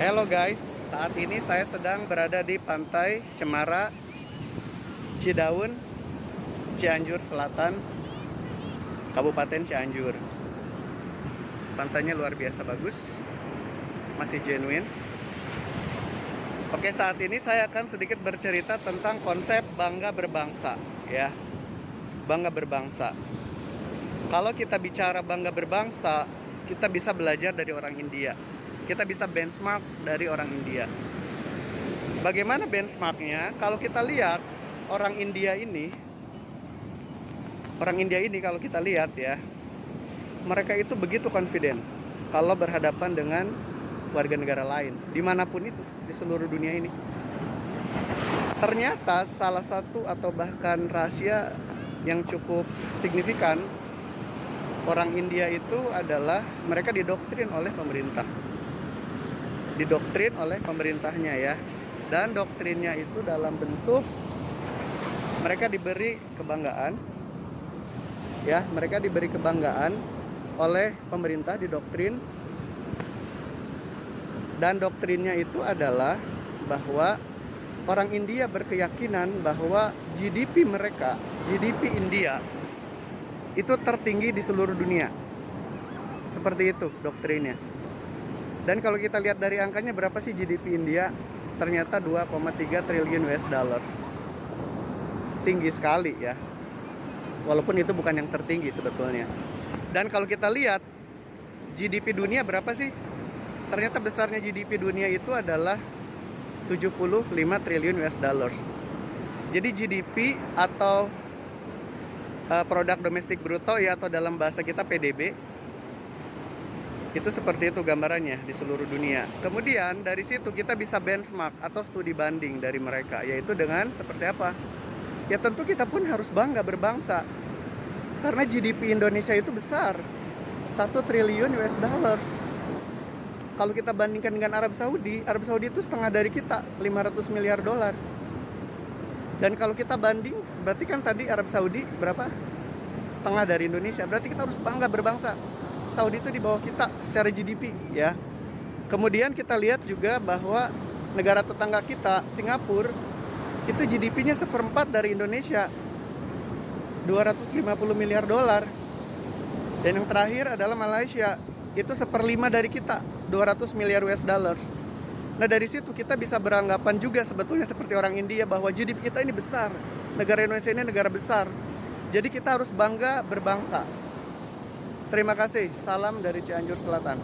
Hello guys, saat ini saya sedang berada di pantai Cemara, Cidaun, Cianjur Selatan, Kabupaten Cianjur. Pantainya luar biasa bagus, masih genuine. Oke, saat ini saya akan sedikit bercerita tentang konsep bangga berbangsa, ya. Bangga berbangsa. Kalau kita bicara bangga berbangsa, kita bisa belajar dari orang India. Kita bisa benchmark dari orang India. Bagaimana benchmarknya? Kalau kita lihat orang India ini kalau kita lihat ya, mereka itu begitu confident kalau berhadapan dengan warga negara lain, dimanapun itu di seluruh dunia ini. Ternyata salah satu atau bahkan rahasia yang cukup signifikan orang India itu adalah mereka didoktrin oleh pemerintah. Didoktrin oleh pemerintahnya ya. Dan doktrinnya itu dalam bentuk mereka diberi kebanggaan. Ya, mereka diberi kebanggaan oleh pemerintah, didoktrin. Dan doktrinnya itu adalah bahwa orang India berkeyakinan bahwa GDP mereka, GDP India itu tertinggi di seluruh dunia. Seperti itu doktrinnya. Dan kalau kita lihat dari angkanya, berapa sih GDP India? Ternyata 2,3 triliun US dollar. Tinggi sekali ya. Walaupun itu bukan yang tertinggi sebetulnya. Dan kalau kita lihat GDP dunia berapa sih? Ternyata besarnya GDP dunia itu adalah 75 triliun US dollar. Jadi GDP atau produk domestik bruto ya, atau dalam bahasa kita PDB, itu seperti itu gambarannya di seluruh dunia. Kemudian dari situ kita bisa benchmark atau studi banding dari mereka, yaitu dengan seperti apa? Ya tentu kita pun harus bangga berbangsa. Karena GDP Indonesia itu besar, 1 triliun US dollar. Kalau kita bandingkan dengan Arab Saudi itu setengah dari kita, 500 miliar dolar. Dan kalau kita banding, berarti kan tadi Arab Saudi berapa? Setengah dari Indonesia. Berarti kita harus bangga berbangsa. Saudi itu di bawah kita secara GDP ya. Kemudian kita lihat juga bahwa negara tetangga kita, Singapura, itu GDP-nya 1/4 dari Indonesia, 250 miliar dolar. Dan yang terakhir adalah Malaysia, itu 1/5 dari kita, 200 miliar US dollar. Nah dari situ kita bisa beranggapan juga sebetulnya seperti orang India bahwa GDP kita ini besar, negara Indonesia ini negara besar. Jadi kita harus bangga berbangsa. Terima kasih, salam dari Cianjur Selatan.